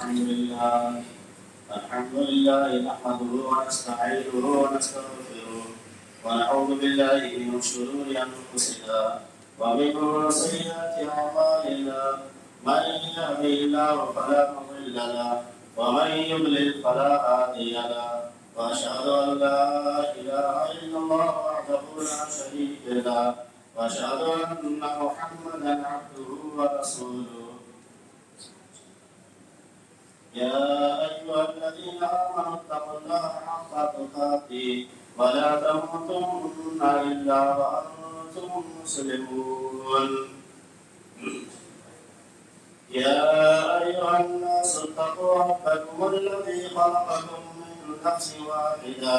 الحمد لله نحمده ونستعينه ونستغفره ونعوذ بالله من شرور أنفسنا ومن سيئات أعمالنا من يهده الله فلا مضل له ومن يضلل فلا هادي له وأشهد أن لا إله إلا الله وحده لا شريك له وأشهد أن محمدا عبده ورسوله يا أيها الذين آمنوا اتقوا الله حق تقاته ولا تموتن إلا وأنتم مسلمون يا أيها الناس اتقوا ربكم الذي خلقكم من نفس واحدة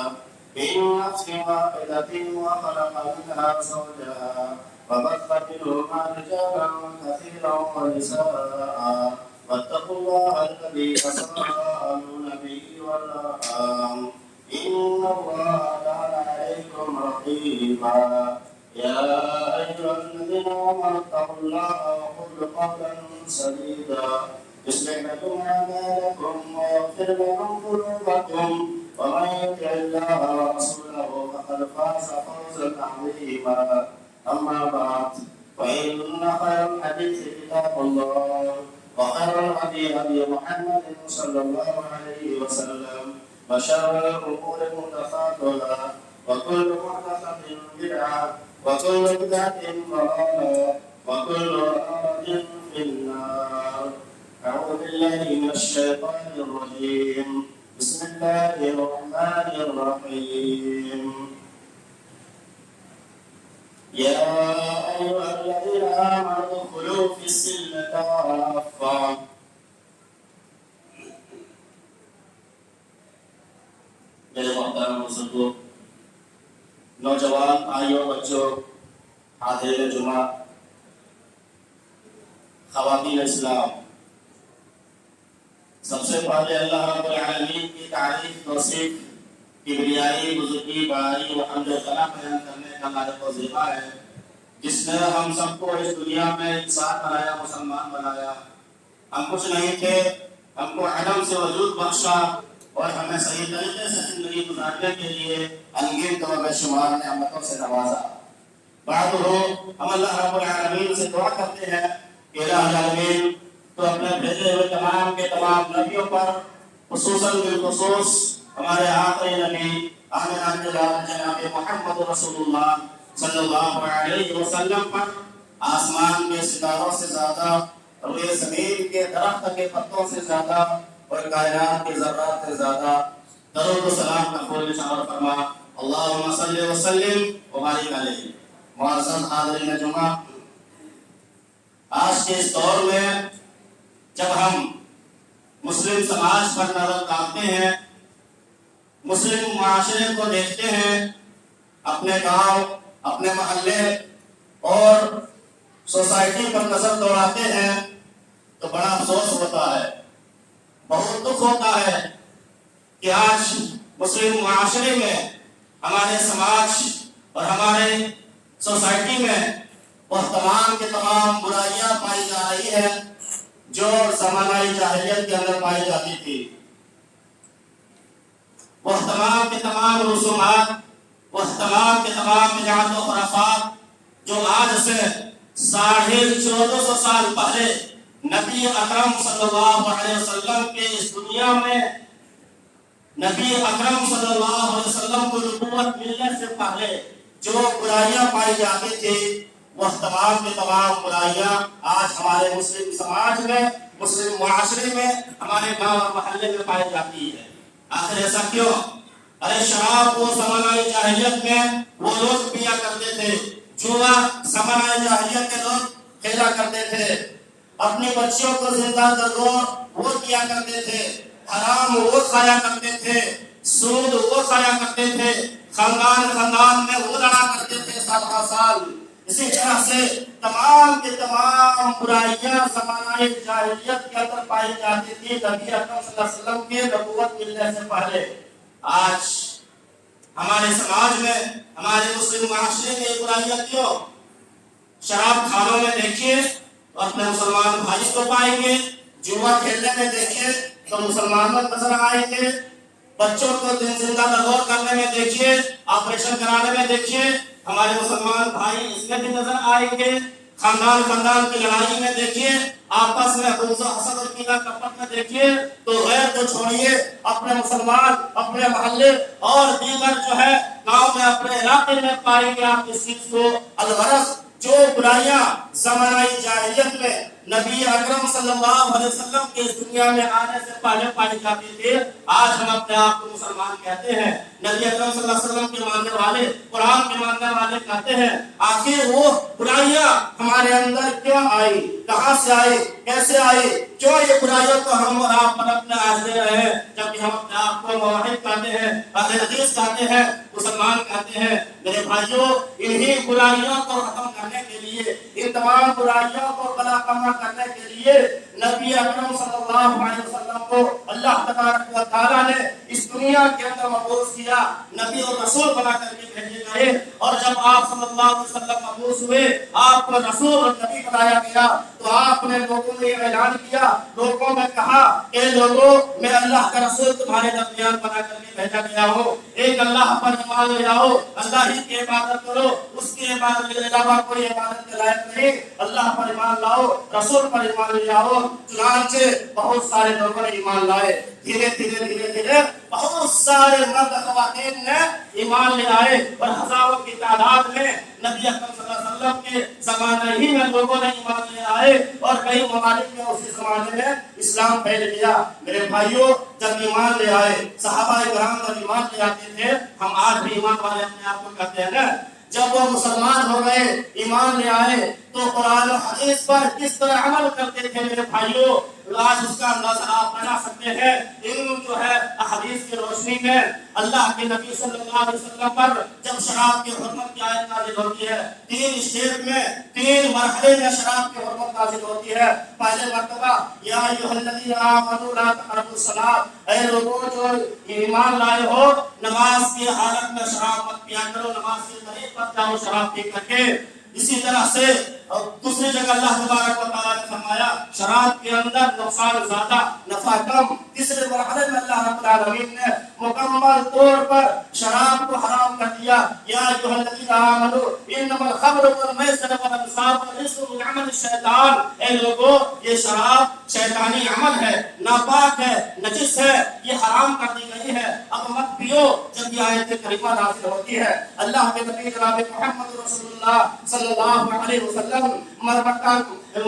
وخلق منها زوجها وبث منهما رجالا كثيرا ونساء واتقوا الله الذي تساءلون به والأرحام إن الله كان عليكم رقيبا يا أيها الذين آمنوا اتقوا الله وقولوا قولا سديدا يصلح لكم أعمالكم ويغفر لكم ذنوبكم ومن يطع الله ورسوله فقد فاز فوزا عظيما أما بعد فإن خير الحديث كتاب الله وخير الهدي هدي محمد صلى الله عليه وسلم وشر الأمور محدثاتها وكل محدثة بدعة وكل بدعة ضلالة وكل ضلالة في النار. أعوذ بالله من الشيطان الرجيم. بسم الله الرحمن الرحيم. يا أيها الذين آمنوا ادخلوا في السلم كافة. میرے محترم بزرگوں، نوجوان بھائیوں، بچوں، حاضرین جمعہ، خواتین اسلام، سب سے پہلے اللہ رب العالمین کی تعریف، توصیف، کبریائی، بزرگی، بڑائی و حمد و ثنا بیان کرنے کا لائق و ذمہ ہے، جس نے ہم سب کو اس دنیا میں انسان بنایا، مسلمان بنایا۔ ہم کچھ نہیں تھے، ہم کو عدم سے وجود بخشا اور ہمیں صحیح طریقے سے زندگی گزارنے کے لیے انگین و بے شمار نعمتوں سے نوازا۔ بعد ہم اللہ رب العالمین سے دعا کرتے ہیں کہ الہ العالمین تو اپنے بھیجے ہوئے تمام کے تمام نبیوں پر، خصوصاً بالخصوص ہمارے آخری نبی آمنہ جناب محمد رسول اللہ صلی اللہ علیہ وسلم پر آسمان کے ستاروں سے زیادہ، روئے زمین کے درخت کے پتوں سے زیادہ اور کائنات کے ذرات سے زیادہ درود و سلام کا قول نشان فرما۔ اللہم صلی وسلم وبارک علیہ۔ معزز حاضرین جمعہ، آج کے اس دور میں جب ہم مسلم سماج پر نظر ڈالتے ہیں، مسلم معاشرے کو دیکھتے ہیں، اپنے گاؤں، اپنے محلے اور سوسائٹی پر نظر دوڑاتے ہیں تو بڑا افسوس ہوتا ہے، بہت دکھ ہوتا ہے کہ آج مسلم معاشرے میں، ہمارے سماج اور ہمارے سوسائٹی میں وہ تمام کے تمام برائیاں پائی جا رہی ہیں جو زمانہ جاہلیت کے اندر پائی جاتی تھی۔ وہ تمام کے تمام رسومات، وہ تمام کے تمام بدعات و خرافات جو آج سے 1450 سال پہلے نبی اکرم صلی اللہ علیہ وسلم کے اس دنیا میں، نبی اکرم صلی اللہ علیہ وسلم کو نبوت ملنے سے پہلے جو برائیاں پائی جاتی تھی، وہ تمام کے تمام برائیاں آج ہمارے مسلم سماج میں، مسلم معاشرے میں، ہمارے گاؤں اور محلے میں پائی جاتی ہے۔ آخر ایسا کیوں؟ ارے شراب وہ زمانہ جاہلیت میں وہ لوگ پیا کرتے تھے، جوا زمانہ جاہلیت کے لوگ کھیلا کرتے تھے، اپنی بچیوں کو زندہ درگور وہ کیا کرتے تھے، حرام وہ کھایا کرتے تھے، سود وہ کھایا کرتے تھے، خاندان میں وہ لڑا کرتے تھے سال ہر سال۔ اسی طرح سے تمام کے تمام برائیاں زمانہ جاہلیت کے اندر پائی جاتی تھی نبی اکرم صلی اللہ علیہ وسلم کے نبوت ملنے سے پہلے۔ آج ہمارے سماج میں، ہمارے مسلم معاشرے میں یہ برائیاں کیوں؟ شراب خانوں میں دیکھیے اپنے مسلمان بھائی کو پائیں گے، جوا کھیلنے میں دیکھیے تو مسلمانوں نظر آئیں گے، بچوں کو زندہ دور کرنے میں دیکھیے، آپریشن کرانے میں دیکھیے، ہمارے مسلمان بھائی اس میں بھی نظر آئیں گے، خاندان خاندان کی لڑائی میں دیکھیے، آپس میں بغض و حسد اور کینہ کپٹ میں دیکھیے، تو غیر کو چھوڑیے، اپنے مسلمان اپنے محلے اور دیگر جو ہے گاؤں میں اپنے علاقے میں پائیں گے آپ اس چیز کو۔ الغرض جو برائیاں زمانہ جاہلیت میں نبی اکرم صلی اللہ علیہ وسلم کے اس دنیا میں آنے سے پہلے پائی جاتی تھی، آج ہم اپنے آپ کو مسلمان کہتے ہیں، نبی اکرم صلی اللہ علیہ وسلم کے ماننے والے، قرآن کے ماننے والے کہتے ہیں، آخر وہ برائیاں ہمارے اندر کیوں آئی، کہاں سے آئی، کیسے آئی، کیوں یہ برائیوں کو ہم اور آپ پر اپنے آج دے رہے ہیں، جبکہ ہم اپنے آپ کو موحد کہتے ہیں، اہل حدیث کہتے ہیں، مسلمان کہتے ہیں۔ میرے بھائیوں، انہی برائیوں کو ختم کرنے کے لیے، ان تمام برائیوں کو بلا کما کرنے کے لیے نبی اکرم صلی اللہ علیہ وسلم کو اللہ تبارک و تعالیٰ نے اس دنیا کے اندر مبعوث کیا، نبی اور رسول بنا کر کے بھیجے گئے، اور جب آپ صلی اللہ علیہ وسلم مبعوث ہوئے، آپ کو رسول اور نبی بنایا گیا، تو آپ نے لوگوں میں یہ اعلان کیا، لوگوں میں کہا کہ لوگوں میں اللہ کا رسول تمہارے درمیان بنا کر کے بھیجا گیا ہو، ایک اللہ پر ایمان لے آؤ، اللہ ہی کی عبادت کرو، اس کی عبادت کے علاوہ کوئی عبادت کے لائق نہیں، اللہ پر ایمان لاؤ، رسول پر ایمان لے آؤ۔ چنانچہ بہت سارے لوگوں نے ایمان لائے، دھیرے دھیرے بہت سارے مرد خواتین نے ایمان لے آئے، اور ہزاروں کی تعداد میں نبی اکرم صلی اللہ علیہ وسلم کے زمانے ہی میں لوگوں نے ایمان لے آئے، اور کئی ممالک میں اسی زمانے میں اسلام پھیل گیا۔ میرے بھائیوں، جب ایمان لے آئے صحابہ کرام جب ایمان لے آتے تھے، ہم آج بھی ایمان والے اپنے آپ کو کہتے ہیں نا، جب وہ مسلمان ہو گئے، ایمان لے آئے، تو قرآن و حدیث پر کس طرح عمل کرتے تھے میرے بھائیوں، آج اس کا اندازہ آپ لگا سکتے ہیں۔ ان جو ہے احادیث کی روشنی میں اللہ کے نبی صلی اللہ علیہ وسلم پر جب شراب کی حرمت کی آیت نازل ہوتی ہے، 3 اسٹیپ میں 3 مرحلے میں شراب کی حرمت نازل ہوتی ہے۔ پہلے مرتبہ یا ایھا الذین آمنوا لا تقربوا الصلاۃ، اے لوگوں جو ایمان لائے ہو، نماز کی حالت میں شراب مت پیا کرو، نماز کے طریق پر جاؤ شراب پی کر کے۔ اسی طرح سے دوسری جگہ اللہ تبارک و تعالیٰ نے فرمایا شراب کے اندر نقصان زیادہ نفع کم۔ تیسرے مرحلے میں اللہ رب العالمین نے مکمل طور پر شراب کو حرام کر دیا، یا ایھا الذین آمنوا انما الخمر والمیسر والانصاب والرجس من عمل الشیطان، اے لوگوں یہ شراب شیطانی عمل ہے، ناپاک ہے، نجس ہے، یہ حرام کر دی گئی ہے، اب مت پیو۔ جب یہ آیت کریمہ نازل ہوتی ہے، اللہ کے نبی جناب محمد رسول اللہ صلی اللہ علیہ وسلم مکہ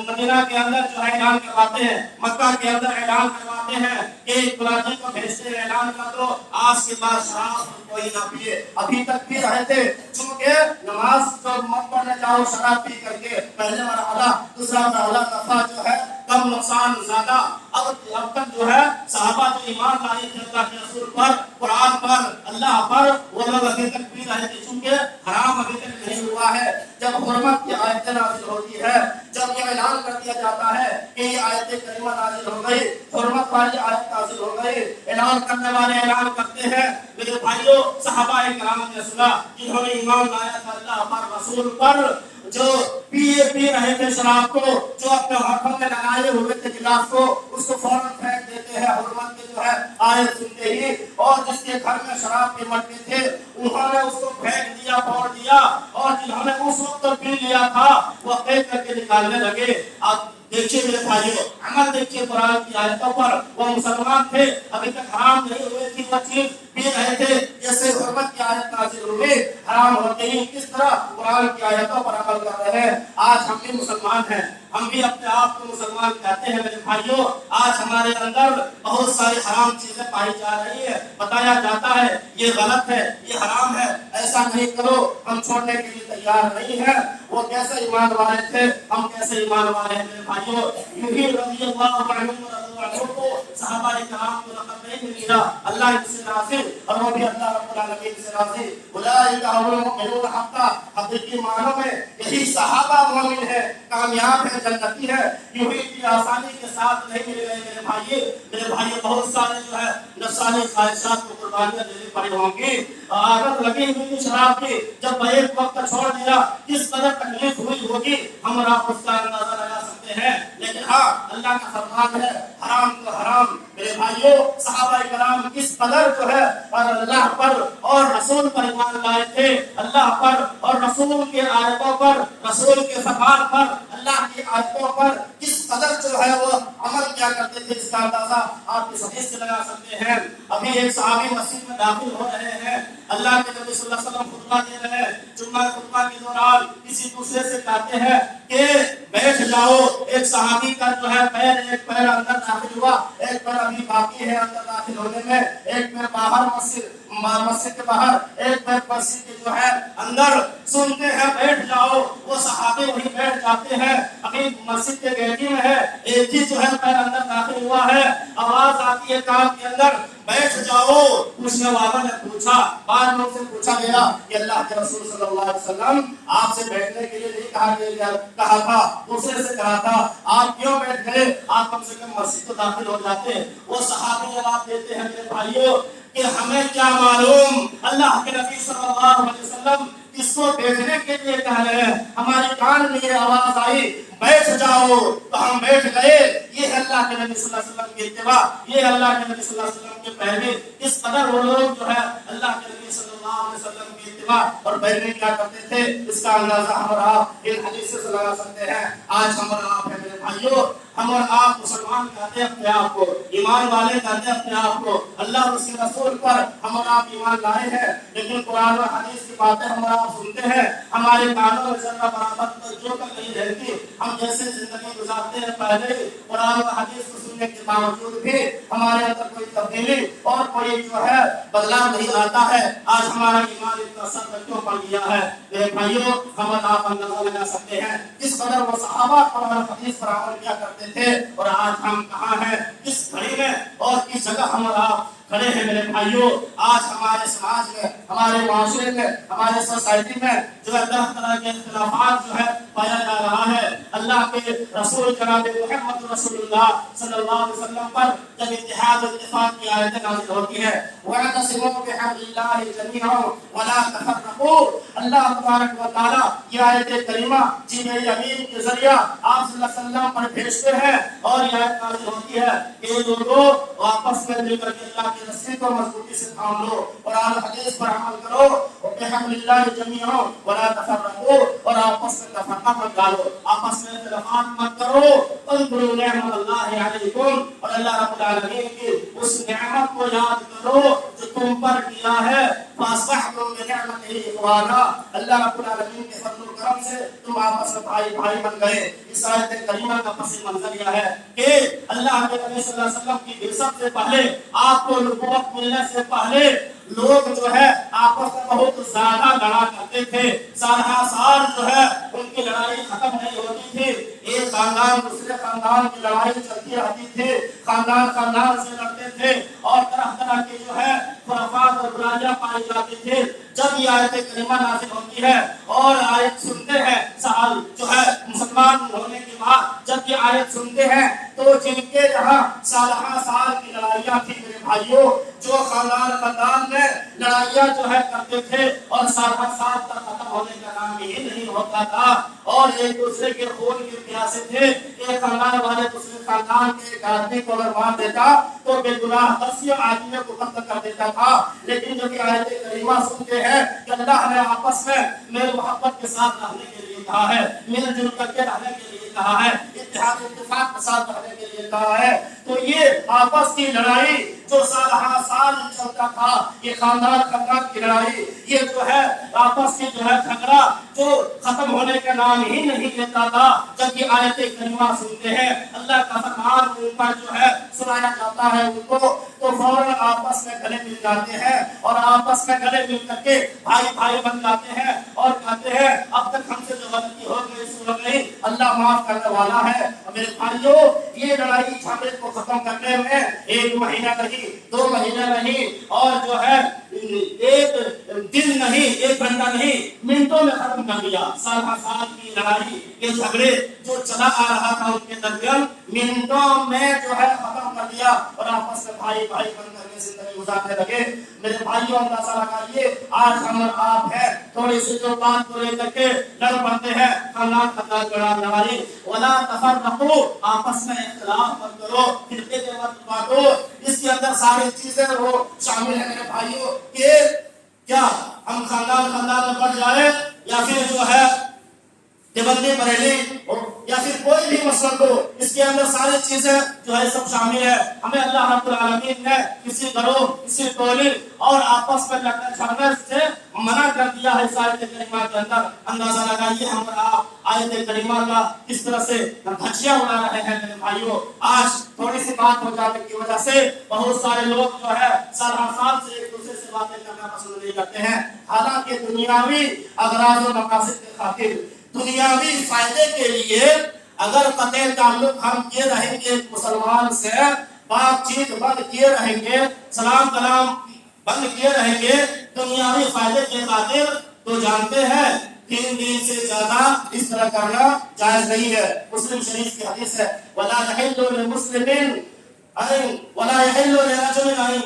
مدینہ کے اندر جو ہے اعلان کرواتے ہیں، مکہ کے اندر اعلان کرواتے ہیں کہ ایک فلاں کو بھیجتے ہیں، اعلان کر دو آج کے بعد شراب کوئی نہ پیے۔ ابھی تک پی رہے تھے، چونکہ نماز تو مت پڑھنے جاؤ شراب پی کر کے، پہلے مرحلہ، دوسرا مرحلہ نفع جو ہے کم نقصان زیادہ۔ اب تک جو ہے صحابہ جو ایمان لائے تھے اللہ کے رسول پر، قرآن پر، اللہ پر، وہ لوگ ابھی تک پی رہے تھے، چونکہ حرام ابھی تک نہیں ہوا ہے۔ جب حرمت کی آیت نازل ہوتی ہے، جب یہ اعلان کر دیا جاتا ہے کہ یہ آیت کریمہ نازل ہو گئی، حرمت والی آیت نازل ہو گئی، اعلان کرنے والے اعلان کرتے ہیں۔ میرے بھائیوں، صحابہ کرام نے سنا، جنہوں نے ایمان لایا تھا اللہ پر، رسول پر، جو پی رہے تھے شراب کو، جو اپنے ہاتھوں میں لگائے ہوئے تھے گلاس کو، اس کو فوراً پھینک دیتے ہیں حرمت کے جو ہے آیت سنتے ہی، اور جس کے گھر میں شراب کے مٹکے تھے انہوں نے اس کو پھینک دیا، پھوڑ دیا، اور جنہوں نے اس وقت پی لیا تھا وہ پھینک کر کے نکالنے لگے۔ اب دیکھیے میرے بھائیوں، عمل دیکھیے قرآن کی آیتوں پر، وہ مسلمان تھے، ابھی تک حرام نہیں ہوئے تھی وہ چیز، پی رہے تھے، جیسے حرمت کی آیت نازل ہوئی، حرام ہوتے ہی کس طرح قرآن کی آیتوں پر عمل کر رہے ہیں۔ آج ہم بھی مسلمان ہیں، ہم بھی اپنے آپ کو مسلمان کہتے ہیں۔ میرے بھائیوں، آج ہمارے اندر بہت ساری حرام چیزیں پائی جا رہی ہیں، بتایا جاتا ہے یہ غلط ہے، یہ حرام ہے، ایسا نہیں کرو، ہم چھوڑنے کے لیے تیار نہیں ہیں۔ وہ کیسے ایمان والے تھے، ہم کیسے ایمان والے ہیں میرے بھائیوں۔ یونہی رضی اللہ عنہم کو صحابہ کرام کو لقب نہیں ملا، اللہ ان سے راضی، اور وہ بھی اللہ رب العالمین سے راضی۔ اولئک هم المؤمنون حقا، حقیقی معنوں میں یہی صحابہ مومن ہے، کامیاب ہے، جنتی ہے۔ یوں ہی اتنی آسانی کے ساتھ نہیں مل گئے میرے بھائی، بہت سارے جو ہے نفسانی خواہشات کو قربانیاں دینی پڑی ہوں گی۔ عادت لگی ہوئی تھی شراب کی، جب ایک وقت چھوڑ دیا کس قدر تکلیف ہوئی ہوگی، ہم اور آپ اس کا اندازہ لگا سکتے ہیں۔ سکتے ہیں، لیکن ہاں اللہ کا فرمان ہے حرام تو حرام۔ میرے بھائیوں، صحابہ کرام کس قدر جو ہے اور اللہ پر اور رسول پر ایمان لائے تھے، اللہ پر اور رسول کے آیتوں پر، رسول کے فرمان پر، اللہ کی آیتوں پر کس قدر جو ہے وہ عمل کیا کرتے تھے، اس کا اندازہ آپ اس حدیث سے لگا سکتے ہیں۔ ابھی ایک صحابی مسجد میں داخل ہو رہے ہیں، اللہ کے نبی صلی اللہ علیہ وسلم خطبہ دے رہے ہیں، جمعہ خطبہ کے دوران کسی دوسرے سے کہتے ہیں کہ بیٹھ جاؤ۔ ایک صحابی کا جو ہے ایک پیر اندر داخل ہوا، ایک پیر ابھی باقی ہے اندر داخل ہونے میں، ایک پیر باہر مسجد کے باہر، ایک پیر مسجد کے جو ہے اندر۔ سنتے ہیں بیٹھ جاؤ، وہ صحابی وہیں بیٹھ جاتے ہیں، ابھی مسجد کے گیٹی میں ہے، ایک ہی جو ہے پیر اندر داخل ہوا ہے، آواز آتی ہے کان کے اندر بیٹھ جاؤ۔ پوچھنے والوں نے پوچھا، بعد میں سے پوچھا گیا کہ اللہ کے رسول صلی اللہ علیہ وسلم آپ سے بیٹھنے کے لیے نہیں کہا تھا، دوسرے سے کہا تھا، آپ کیوں بیٹھ گئے؟ آپ کم سے کم مسجد تو داخل ہو جاتے۔ وہ صحابی جواب دیتے ہیں میرے بھائیوں کہ ہمیں کیا معلوم اللہ کے نبی صلی اللہ علیہ وسلم اس کو بیٹھنے کے لیے کہہ رہے ہیں، ہمارے کان میں یہ آواز آئی بیٹھ جاؤ تو ہم بیٹھ گئے۔ یہ اللہ کے نبی صلی اللہ علیہ وسلم کی اتباع، یہ اللہ کے نبی صلی اللہ علیہ وسلم کے پیروی۔ اس قدر وہ لوگ جو ہے اللہ کے نبی صلی اللہ علیہ وسلم کی اتباع اور پیروی کیا کرتے تھے، اس کا اندازہ ہم اور آپ ان حدیث سے لگا سکتے ہیں۔ آج ہم اور آپ ہیں میرے بھائیوں، ہم اور آپ مسلمان کہتے ہیں اپنے آپ کو، ایمان والے کہتے ہیں اپنے آپ کو، اللہ اور اس کے رسول پر ہم اور آپ ایمان لائے ہیں، لیکن قرآن اور حدیث کی باتیں ہم اور آپ سنتے ہیں، ہمارے کانوں میں ذرہ برابر توجہ تک نہیں رہتی۔ ہم جیسے زندگی گزارتے ہیں پہلے قرآن اور حدیث کو سننے کے باوجود بھی ہمارے اندر کوئی تبدیلی اور کوئی جو ہے بدلاؤ نہیں آتا ہے۔ آج ہمارا ایمان اتنا سخت کیوں پڑ گیا ہے؟ میرے بھائیوں، ہم اور آپ اندازہ لگا سکتے ہیں کس قدر وہ صحابہ قرآن اور حدیث پر عمل کیا کرتے تھے، اور آج ہم کہاں ہیں، کس گھڑی میں اور کس جگہ ہم اور آپ کھڑے ہیں۔ میرے بھائیوں، آج ہمارے سماج میں، ہمارے معاشرے میں، ہمارے سوسائٹی میں جو ہے طرح طرح کے اختلافات جو ہے پایا جا رہا ہے۔ اللہ کے رسول جناب محمد رسول اللہ صلی اللہ علیہ وسلم پر جب اتحاد و اتفاق کی آیتیں نازل ہوتی ہے، وَاعْتَصِمُوا بِحَبْلِ اللَّهِ جَمِيعًا وَلَا تَفَرَّقُوا، اللہ تبارک و تعالیٰ یہ آیت کریمہ جبریل امین کے ذریعہ آپ صلی اللہ علیہ وسلم پر بھیجتے ہیں، اور یہ آیت نازل ہوتی ہے کہ لوگوں آپس میں مل کر کے اللہ کی رسی کو مضبوطی سے تھام لو، قرآن حدیث پر عمل کرو، بِحَبْلِ اللَّهِ جَمِيعًا وَلَا تَفَرَّقُوا، اور آپس میں تفرقہ مت ڈالو، آپس میں اختلافات مت کرو۔ اذکروا نعمت اللہ علیکم، اور اللہ رب العالمین کی اس نعمت کو یاد کرو جو تم پر کیا ہے، فَأَصْبَحْتُم بِنِعْمَتِهِ إِخْوَانًا، اللہ رب العالمین کے فضل و کرم سے تم آپس میں بھائی بھائی بن گئے۔ اس آیت کریمہ کا پس منظر یہ ہے کہ اللہ کے نبی صلی اللہ علیہ وسلم کی بعثت سے پہلے، آپ کو نبوت ملنے سے پہلے لوگ جو ہے آپس میں بہت زیادہ لڑا کرتے تھے، سالہ سال جو ہے ان کی لڑائی ختم نہیں ہوتی تھی، ایک خاندان دوسرے خاندان کی لڑائی چلتی رہتی تھی، خاندان خاندان سے لڑتے تھے، اور طرح طرح کی جو ہے خرافات اور برائیاں پائی جاتی تھی۔ جب یہ آیت کریمہ نازل ہوتی ہے اور آیت سنتے ہیں، سال جو ہے مسلمان ہونے کے بعد جب یہ آیت سنتے ہیں تو جن کے جہاں سالہ سال کی لڑائیاں تھی میرے بھائیوں، جو خاندان خاندان میں لڑائیاں جو ہے کرتے تھے اور سالہ سال تک ختم ہونے کا نام ہی نہیں ہوتا تھا، اور ایک دوسرے کے خون کے پیاسے تھے، ایک خاندان والے دوسرے خاندان کے ایک آدمی کو اگر مار دیتا تو بے گناہ 10 آدمیوں کو قتل کر دیتا تھا۔ لیکن جب یہ آیت کریمہ سنتے ہیں کہ اللہ نے آپس میں میل محبت کے ساتھ رہنے کے لیے کہا ہے، مل جل کر کے رہنے کے لیے کہا ہے، اتحاد اتفاق کے ساتھ رہنے کے لیے کہا ہے، تو یہ آپس کی لڑائی جو سالہ سال چلتا تھا، یہ خاندان خاندان کی لڑائی، یہ جو ہے آپس کی جو ہے جھگڑا جو ختم ہونے کا نام ہی نہیں لیتا تھا، جب یہ آیت کریمہ سنتے ہیں، اللہ کا فرمان ان پر جو ہے سنایا جاتا ہے ان کو، تو فوراً آپس میں گلے مل جاتے ہیں، اور آپس میں گلے مل کر کے بھائی بھائی بن جاتے ہیں، اور کہتے ہیں اب تک ہم سے جو غلطی ہو گئی سو گئی، اللہ معاف کرنے والا ہے۔ میرے بھائیوں، یہ لڑائی جھگڑے کو ختم کرنے میں 1 مہینہ نہیں، 2 مہینہ نہیں، اور جو ہے 1 دن نہیں، 1 گھنٹہ نہیں، منٹوں میں ختم کر دیا۔ سالہ سال کی لڑائی، یہ جھگڑے جو چلا آ رہا تھا ان کے درمیان، منٹوں میں جو ہے ختم کر دیا، اور آپس میں بھائی بھائی بن کر کے زندگی گزارنے لگے. میرے بھائیوں اندازہ لگائیے آج ہم اور آپ ہیں تھوڑی سی جو بات کو لے کر کے لڑ پڑتے ہیں خاندان خطرات بڑھانے والی. ولا تفرقوا آپس میں اختلاف مت کرو فرقے کے مت بانٹو. اس کے اندر ساری چیزیں وہ شامل ہیں میرے بھائیوں کہ کیا ہم خاندان میں بڑھ جائے یا پھر جو ہے دیوبندی بریلی یا پھر کوئی بھی مسلک ہو اس کے اندر ساری چیزیں جو ہے سب شامل ہے. ہمیں اللہ رب العالمین نے کسی گروہ کسی ٹولی اور آپس میں لڑنے جھگڑنے سے منع کر دیا ہے اس آیت کریمہ کے اندر. اندازہ لگائیے ہم اور آپ آیت کریمہ کا کس طرح سے دھجیاں اڑا رہے ہیں میرے بھائیوں. آج تھوڑی سی بات ہو جانے کی وجہ سے بہت سارے لوگ جو ہے سال ہر سال سے ایک دوسرے سے باتیں کرنا پسند نہیں کرتے ہیں. حالانکہ دنیاوی اغراض و مقاصد کی خاطر دنیاوی فائدے کے لیے اگر قطع تعلق ہم کیے رہیں گے مسلمان سے بات چیت بند کیے رہیں گے سلام کلام بند کیے رہیں گے دنیاوی فائدے کے خاطر تو جانتے ہیں 3 دن سے زیادہ اس طرح کرنا جائز نہیں ہے. مسلم شریف کی حدیث ہے ولا يحل لمسلم ولا يحل لرجل ان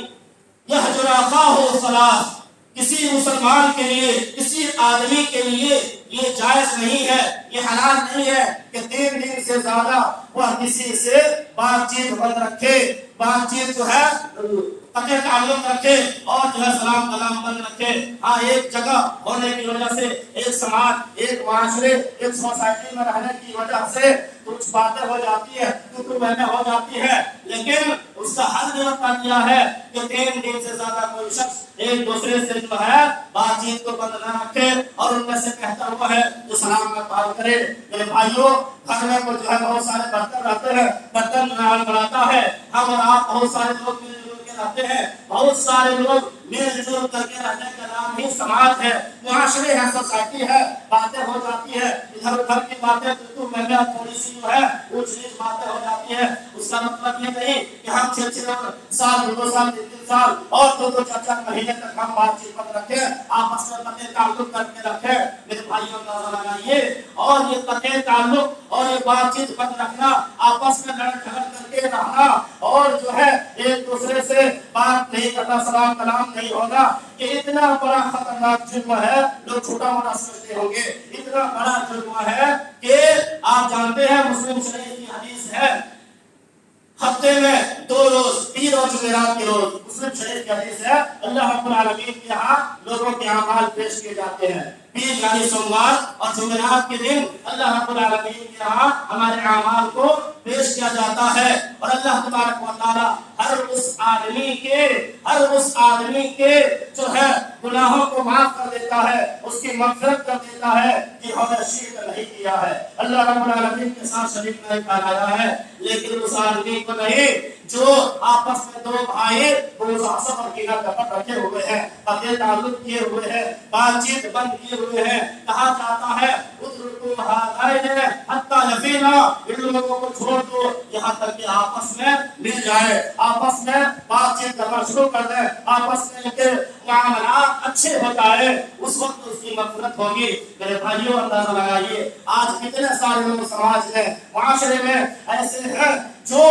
يهجر اخاه ثلاث. کسی مسلمان کے لیے کسی آدمی کے لیے یہ جائز نہیں ہے یہ حلال نہیں ہے کہ 3 دن سے زیادہ وہ کسی سے بات چیت بند رکھے بات چیت جو ہے قطع تعلق رکھے اور جو ہے سلام کلام بند رکھے. ہاں ایک جگہ ہونے کی وجہ سے ایک سماج ایک معاشرے ایک سوسائٹی میں رہنے کی وجہ سے کچھ باتیں ہو جاتی ہے تو بہنیں ہو جاتی ہے لیکن اس کا حل بھی بتا دیا ہے کہ 3 دن سے زیادہ کوئی شخص ایک دوسرے سے جو ہے بات چیت کو بند نہ رکھے اور ان میں سے بہتر وہ ہے جو سلام کا پال کرے. میرے بھائیوں گھر میں جو ہے بہت سارے برتن رہتے ہیں برتن بناتا ہے ہم اور آپ بہت سارے لوگ مل جل کے رہتے ہیں بہت سارے لوگ مل جل کر کے رہنے کا نام ہی سماج ہے معاشرے ہے سوسائٹی ہے. باتیں ہو جاتی ہے ادھر ادھر کی باتیں تو میں تھوڑی سی جو ہے اونچ نیچ باتیں ہو جاتی ہے. اس کا مطلب یہ نہیں کہ ہم 6 سال 2 سال 3 سال اور 2 4 مہینے تک ہم بات چیت پر رکھیں آپس میں قطع تعلق کر کے رکھیں. میرے بھائیوں اندازہ لگائیے اور یہ قطع تعلق اور یہ بات چیت بند رکھنا آپس میں لڑ جھگڑ کر کے رہنا اور جو ہے ایک دوسرے سے بات نہیں کرنا سلام کلام نہیں ہونا کہ اتنا بڑا خطرناک جرم ہے. لوگ چھوٹا موٹا سمجھتے ہوں گے اتنا بڑا جرم ہے کہ آپ جانتے ہیں مسلم شریف کی حدیث ہے ہفتے میں 2 روز پیر اور جمعرات کے روز مسلم شریف کی حدیث ہے اللہ رب العالمین کے یہاں لوگوں کے اعمال پیش کیے جاتے ہیں. پیر یعنی سوموار اور جمعرات کے دن اللہ رب العالمین کے یہاں ہمارے اعمال کو پیش کیا جاتا ہے اور اللہ تبارک و تعالی ہر اس آدمی کے جو ہے گناہوں کو معاف کر دیتا ہے اس کی مغفرت کر دیتا ہے کہ ہم نے شرک نہیں کیا ہے. اللہ رب العالمین کے ساتھ شریک نہیں ٹھہرایا ہے لیکن اس آدمی کو نہیں جو آپس میں 2 بھائی بغض حسد اور کینہ کپٹ رکھے ہوئے ہیں قطع تعلق کیے ہوئے ہیں بات چیت بند کیے ہوئے ہیں. کہا جاتا ہے اترکوا ہذین حتی یفینا ان لوگوں کو چھوڑ دو یہاں تک کہ آپس میں مل جائے آپس میں بات چیت کرنا شروع کر دیں آپس میں کے معاملات اچھے ہو جائے اس وقت اس کی مغفرت ہوگی. میرے بھائیوں اندازہ لگائیے آج کتنے سارے لوگ سماج میں معاشرے میں ایسے ہیں جو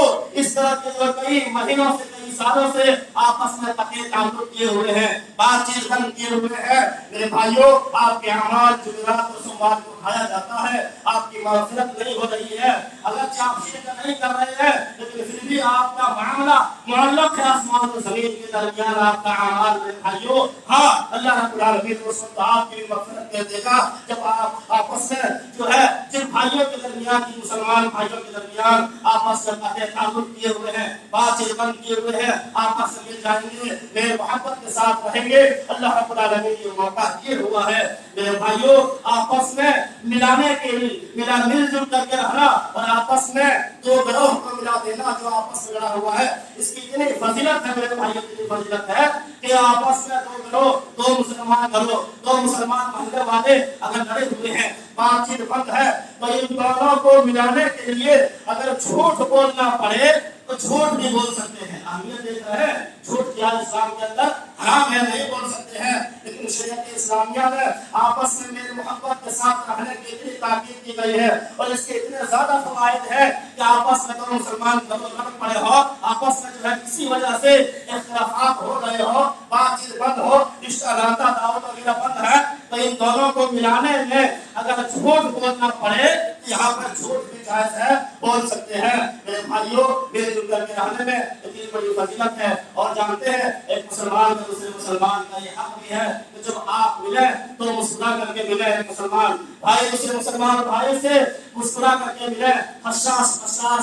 اس طرح کے جو کئی مہینوں سے کئی سالوں سے آپس میں قطع تعلق کیے ہوئے ہیں بات چیت بند کیے ہوئے ہیں. میرے بھائیوں آپ کے اعمال جمعرات اور سوموار کو کھایا جاتا ہے آپ کی مغفرت نہیں ہو رہی ہے اگرچہ آپ شرک نہیں کر رہے ہیں لیکن پھر بھی آپ کا معاملہ معلق ہے آسمان و زمین کے درمیان آپ کا اعمال. میرے بھائیوں ہاں اللہ رب العالمین اس وقت آپ کی مغفرت کر دے گا جب آپ آپس میں جو ہے جن بھائیوں کے درمیان کی مسلمان بھائیوں کے درمیان آپس میں قطع تعلق کیے ہوئے ہیں بات چیت بند کیے ہوئے ہیں آپس میں مل جائیں گے میرے محبت کے ساتھ رہیں گے. اللہ رب العالمین نے موقع دیا ہوا ہے میرے بھائیوں آپس میں ملانے کے لیے مل جل کر کے رہنا اور آپس میں 2 گروہ کو ملا دینا جو آپس میں لڑا ہوا ہے اس کی اتنی فضیلت ہے میرے بھائیوں کی فضیلت ہے کہ آپس میں 2 گروہ 2 مسلمان گروہ 2 مسلمان محلے والے اگر لڑے ہوئے ہیں بات چیت بند ہے تو ان دونوں کو ملانے کے لیے اگر جھوٹ بولنا پڑے تو جھوٹ بھی بول سکتے ہیں. اہمیت دیکھ رہے ہیں جھوٹ کیا اسلام کے اندر حرام ہے نہیں بول سکتے ہیں لیکن شریعت اسلامیہ میں آپس میں میل محبت کے ساتھ رہنے کی اتنی تاکید کی گئی ہے اور اس کے اتنے زیادہ فوائد ہیں کہ آپس میں 2 مسلمان لڑ پڑے ہو آپس میں جو ہے کسی وجہ سے اختلافات ہو رہے ہو، بات چیت بند ہو، رشتہ ناتا دعوت وغیرہ بند ہے، تو ان دونوں کو ملانے میں اگر جھوٹ بولنا پڑے تو یہاں پر جھوٹ بھی جائز ہے، بول سکتے ہیں۔ میرے بھائیوں، میرے جل کر کے رہنے میں اتنی بڑی فضیلت ہے، اور جانتے ہیں ایک مسلمان کا دوسرے مسلمان کا یہ حق بھی ہے کہ جب آپ ملیں تو مسکرا کر کے ملیں۔ ایک مسلمان بھائی دوسرے مسلمان بھائی سے مسکرا کر کے ملیں، حساس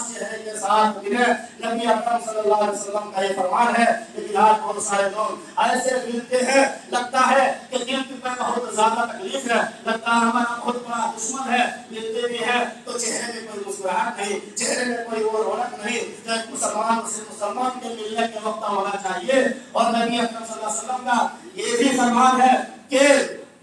چہرے کے ساتھ ملیں۔ نبی اکرم صلی اللہ علیہ وسلم کا یہ فرمان ہے، لیکن آج بہت سارے لوگ ایسے ملتے ہیں، لگتا ہے کہ دل میں بہت زیادہ تکلیف ہے، لگتا ہے ہمارا بہت بڑا دشمن ہے، ملتے بھی ہیں تو چہرے میں کوئی مسکراہٹ نہیں، چہرے میں کوئی وہ رونق نہیں جو ایک مسلمان سے مسلمان کے ملنے کے وقت ہونا چاہیے۔ اور نبی اکرم صلی اللہ علیہ وسلم کا یہ بھی فرمان ہے کہ